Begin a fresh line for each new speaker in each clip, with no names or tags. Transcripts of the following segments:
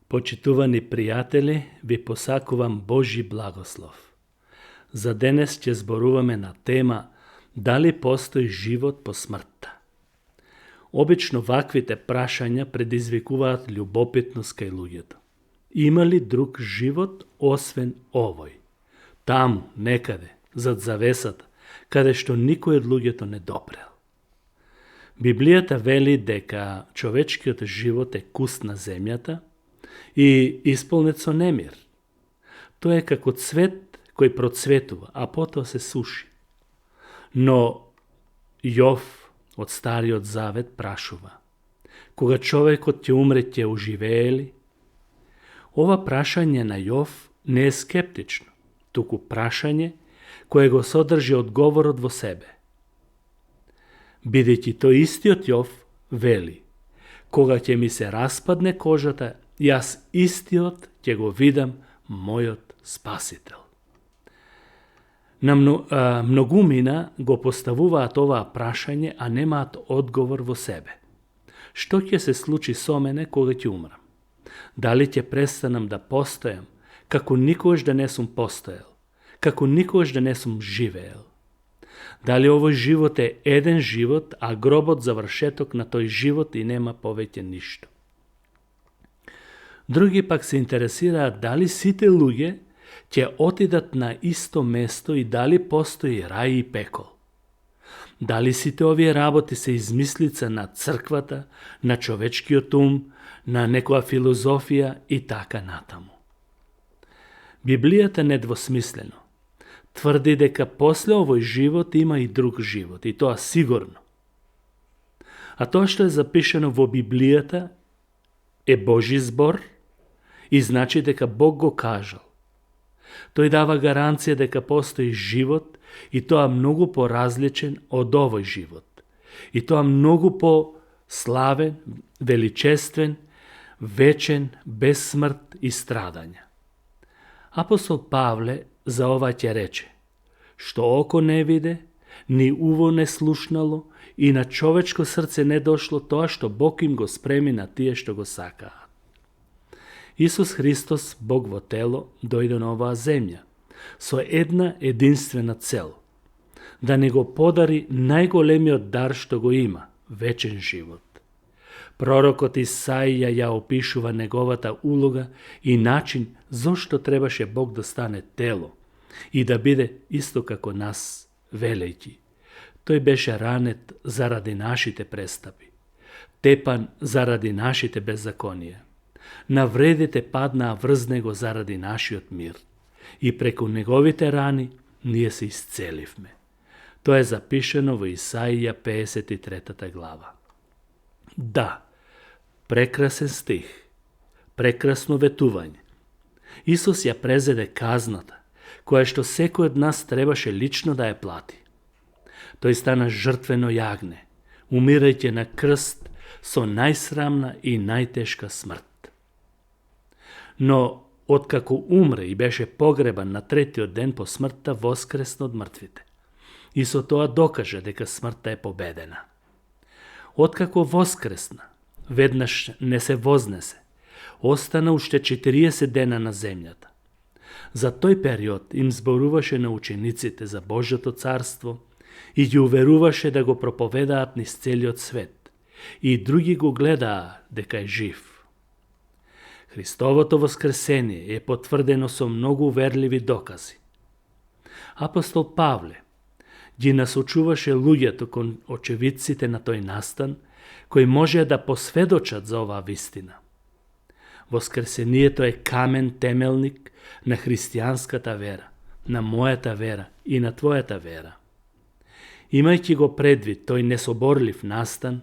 Почитувани пријатели, ви посакувам Божи благослов. За денес ќе зборуваме на тема дали постои живот по смртта. Обично ваквите прашања предизвикуваат љубопитност кај луѓето. Има ли друг живот освен овој? Таму, некаде, зад завесата, каде што никој од луѓето не допрел. Библијата вели дека човечкиот живот е куст на земјата и исполнет со немир. Тоа е како цвет кој процветува, а потоа се суши. Но Јов од Стариот Завет прашува: кога човекот ќе умре, ќе оживее ли? Ова прашање на Јов не е скептично, туку прашање кое го содржи одговорот во себе. Бидејќи тој истиот Јов вели: кога ќе ми се распадне кожата, јас истиот ќе го видам мојот Спасител. На многумина го поставуваат оваа прашање, а немаат одговор во себе. Што ќе се случи со мене кога ќе умрам? Дали ќе престанам да постојам, како никогаш да не сум постоел, како никогаш да не сум живеел? Дали овој живот е еден живот, а гробот завршеток на тој живот и нема повеќе ништо? Други пак се интересираат дали сите луѓе ќе отидат на исто место и дали постои рај и пекол. Дали сите овие работи се измислица на црквата, на човечкиот ум, на некоја филозофија и така натаму. Библијата недвосмислено тврди дека после овој живот има и друг живот, и тоа сигурно. А тоа што е запишено во Библијата е Божи збор и значи дека Бог го кажал. Тој дава гаранција дека постои живот и тоа многу поразличен од овој живот. И тоа многу по-славен, величествен, вечен, без смрт и страдања. Апостол Павле за ова ќе рече: што око не виде, ни уво не слушнало и на човечко срце не дошло тоа што Бог им го спреми на тие што го сакаат. Исус Христос, Бог во тело, дојде на оваа земја со една единствена цел: да не го подари најголемиот дар што го има – вечен живот. Пророкот Исаија ја опишува неговата улога и начин зошто требаше Бог да стане тело и да биде исто како нас, велејќи: тој беше ранет заради нашите престапи, тепан заради нашите беззаконија. Навредите паднаа врз него заради нашиот мир и преку неговите рани ние се исцеливме. Тоа е запишено во Исаија 53 глава. Да, прекрасен стих, прекрасно ветување. Исус ја презеде казната, која што секој од нас требаше лично да ја плати. Тој стана жртвено јагне, умирајќи на крст со најсрамна и најтешка смрт. Но, откако умре и беше погребан на третиот ден по смртта, воскресна од мртвите. И со тоа докажа дека смртта е победена. Откако воскресна, веднаш не се вознесе, остана уште 40 дена на земјата. За тој период им зборуваше на учениците за Божјото царство и ги уверуваше да го проповедаат низ целиот свет, и други го гледаа дека е жив. Христовото воскресение е потврдено со многу уверливи докази. Апостол Павле ги насочуваше луѓето кон очевидците на тој настан, кои можеа да посведочат за оваа вистина. Воскресението е камен темелник на христијанската вера, на мојата вера и на твојата вера. Имајќи го предвид тој несоборлив настан,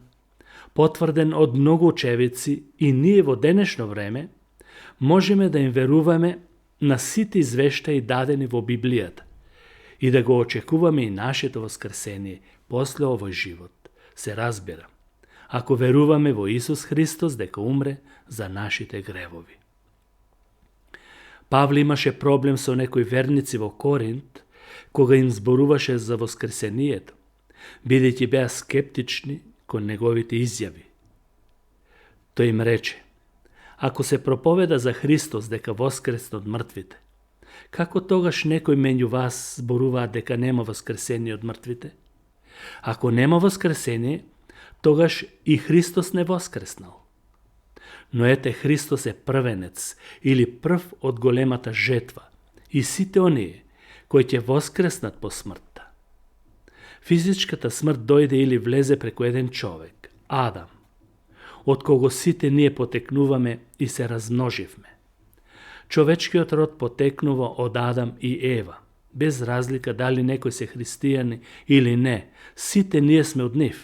потврден од многу очевидци, и ние во денешно време можеме да им веруваме на сите извештаи дадени во Библијата и да го очекуваме и нашето воскресение после овој живот. Се разбира, ако веруваме во Исус Христос дека умре за нашите гревови. Павле имаше проблем со некои верници во Коринт, кога им зборуваше за воскресението, бидејќи беа скептични кон неговите изјави. Тој им рече: Ако се проповеда за Христос дека воскресна од мртвите, како тогаш некој меѓу вас зборуваат дека нема воскресение од мртвите? Ако нема воскресение, тогаш и Христос не воскреснал. Но ете, Христос е првенец или прв од големата жетва и сите оние кои ќе воскреснат по смртта. Физичката смрт дојде или влезе преку еден човек, Адам, од кого сите ние потекнуваме и се размноживме. Човечкиот род потекнува од Адам и Ева, без разлика дали некој се христијани или не, сите ние сме од нив.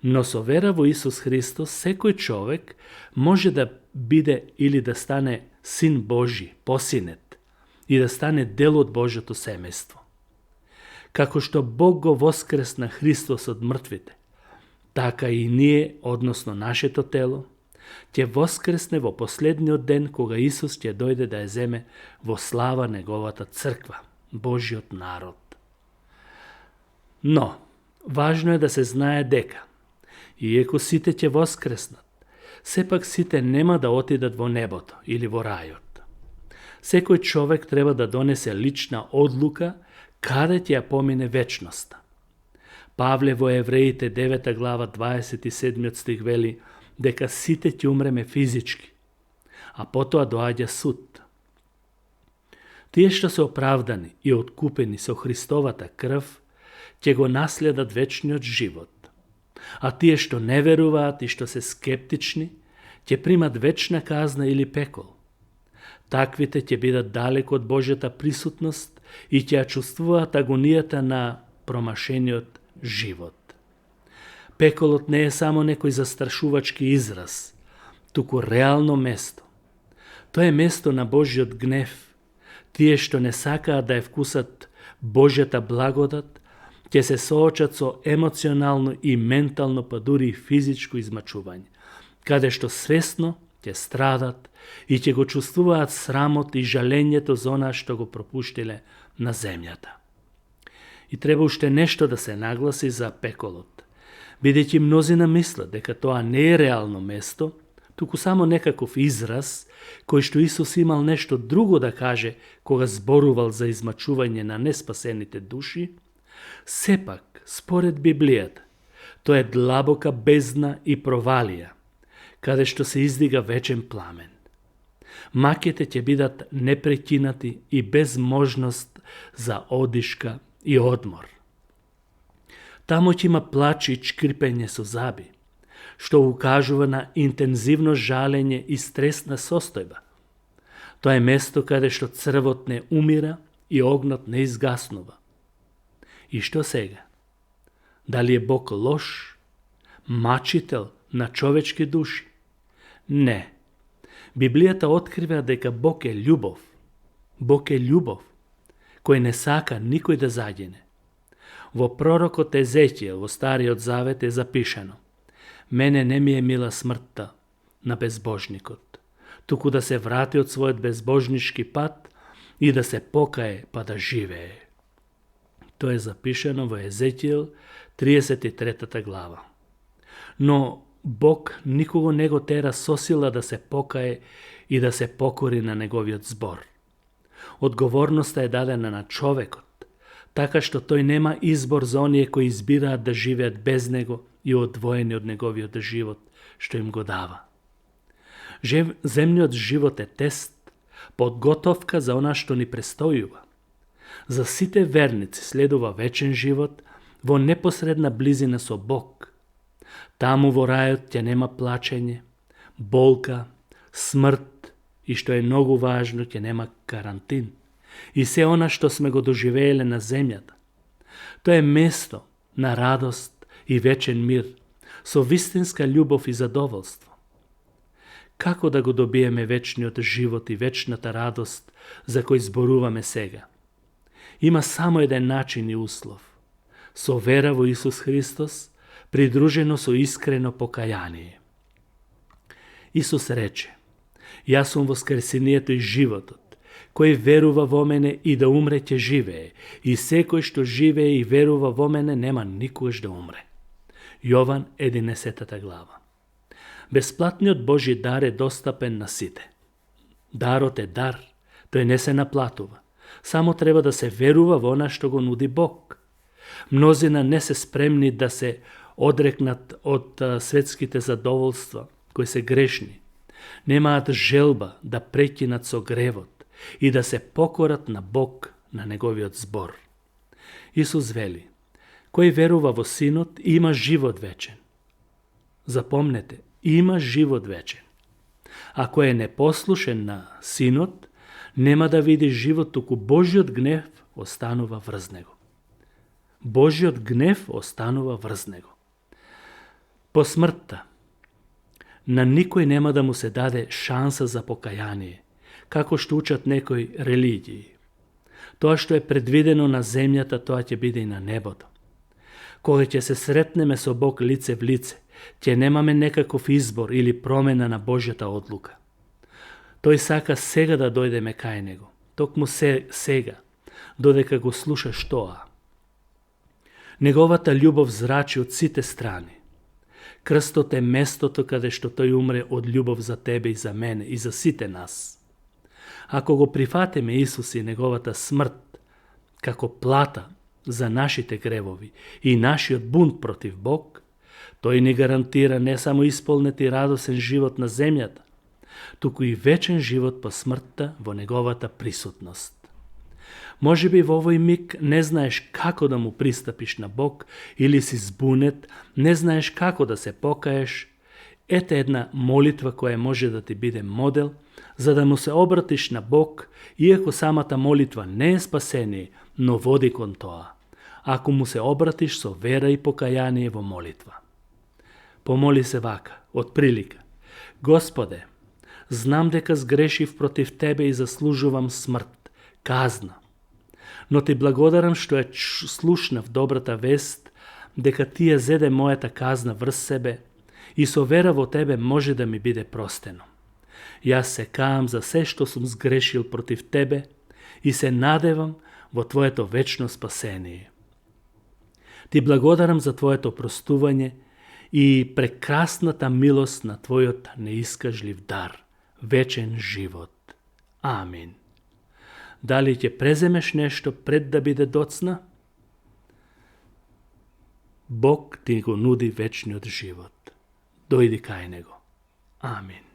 Но со вера во Исус Христос, секој човек може да биде или да стане син Божи, посинет, и да стане дел од Божјото семејство. Како што Бог го воскресна Христос од мртвите, така и ние, односно нашето тело, ќе воскресне во последниот ден кога Исус ќе дојде да ја земе во слава неговата црква, Божиот народ. Но, важно е да се знае дека, иеко сите ќе воскреснат, сепак сите нема да отидат во небото или во рајот. Секој човек треба да донесе лична одлука каде ќе ја помине вечноста. Павле во Евреите 9 глава 27 стих вели дека сите ќе умреме физички, а потоа доаѓа суд. Тие што се оправдани и откупени со Христовата крв, ќе го наследат вечниот живот. А тие што не веруваат и што се скептични, ќе примат вечна казна или пекол. Таквите ќе бидат далеко од Божјата присутност и ќе ја чувствуваат агонијата на промашениот живот. Пеколот не е само некој застрашувачки израз, туку реално место. Тоа е место на Божјиот гнев. Тие што не сакаат да ја вкусат Божјата благодат, ќе се соочат со емоционално и ментално, па дури и физичко измачување, каде што свесно ќе страдат и ќе го чувствуваат срамот и жалењето за она што го пропуштиле на земјата. И треба уште нешто да се нагласи за пеколот, бидејќи мнозина мислат дека тоа не е реално место, туку само некаков израз, кој што Исус имал нешто друго да каже кога зборувал за измачување на неспасените души. Сепак, според Библијата, тоа е длабока бездна и провалија, каде што се издига вечен пламен. Маките ќе бидат непрекинати и без можност за одишка и одмор. Тамо ќе има плач и чкрипење со заби, што укажува на интензивно жалење и стресна состојба. Тоа е место каде што црвот не умира и огнот не изгаснува. И што сега? Дали е Бог лош, мачител на човечки души? Не. Библијата открива дека Бог е љубов. Бог е љубов, кој не сака никој да загине. Во пророкот Езекијел во Стариот Завет е запишано: мене не ми е мила смртта на безбожникот, туку да се врати од својот безбожнички пат и да се покае па да живее. Тоа е запишено во Езекијел 33 глава. Но Бог никого не го тера со сила да се покае и да се покори на неговиот збор. Одговорноста е дадена на човекот, така што тој нема избор за оние кои избираат да живеат без него и одвоени од неговиот живот, што им го дава. Земниот живот е тест, подготовка за она што ни престојува. За сите верници следува вечен живот во непосредна близина со Бог. Таму во рајот ќе нема плачење, болка, смрт и што е многу важно, ќе нема карантин и се она што сме го доживееле на земјата. Тоа е место на радост и вечен мир, со вистинска љубов и задоволство. Како да го добиеме вечниот живот и вечната радост за кој зборуваме сега? Има само еден начин и услов. Со вера во Исус Христос, придружено со искрено покаяние. Исус рече: јас сум воскресението и животот, кој верува во мене и да умре ќе живее, и секој што живее и верува во мене нема никогаш да умре. Јован 11 глава. Бесплатниот Божи дар е достапен на сите. Дарот е дар, тој не се наплатува. Само треба да се верува во она што го нуди Бог. Мнозина не се спремни да се одрекнат од светските задоволства, кои се грешни. Немаат желба да прекинат со гревот и да се покорат на Бог, на Неговиот збор. Исус вели, кој верува во Синот има живот вечен. Запомнете, има живот вечен. Ако е непослушен на Синот, нема да види живот, туку Божиот гнев останува врз него. Божиот гнев останува врз него. По смртта, на никој нема да му се даде шанса за покаяние, како што учат некои религии. Тоа што е предвидено на земјата, тоа ќе биде и на небото. Кога ќе се сретнеме со Бог лице в лице, ќе немаме некаков избор или промена на Божјата одлука. Тој сака сега да дојдеме кај него, токму сега, додека го слушаш тоа. Неговата љубов зрачи од сите страни. Крстот е местото каде што тој умре од љубов за тебе и за мене и за сите нас. Ако го прифатиме Исус и неговата смрт како плата за нашите гревови и нашиот бунт против Бог, тој ни гарантира не само исполнет и радосен живот на земјата, туку и вечен живот по смртта во неговата присутност. Може би во овој миг не знаеш како да му пристапиш на Бог или си збунет, не знаеш како да се покаеш. Ете една молитва која може да ти биде модел, за да му се обратиш на Бог, иако самата молитва не е спасение, но води кон тоа, ако му се обратиш со вера и покаяние во молитва. Помоли се вака, од прилика. Господе, знам дека сгрешив против Тебе и заслужувам смрт, казна. Но Ти благодарам што ја слушнав добрата вест, дека Ти ја зеде мојата казна врз себе и со вера во Тебе може да ми биде простено. Јас се каам за се што сум сгрешил против Тебе и се надевам во Твоето вечно спасение. Ти благодарам за Твоето простување и прекрасната милост на Твојот неискажлив дар, вечен живот. Амин. Дали ќе преземеш нешто пред да биде доцна? Бог ти го нуди вечниот живот. Дојди кај него. Амин.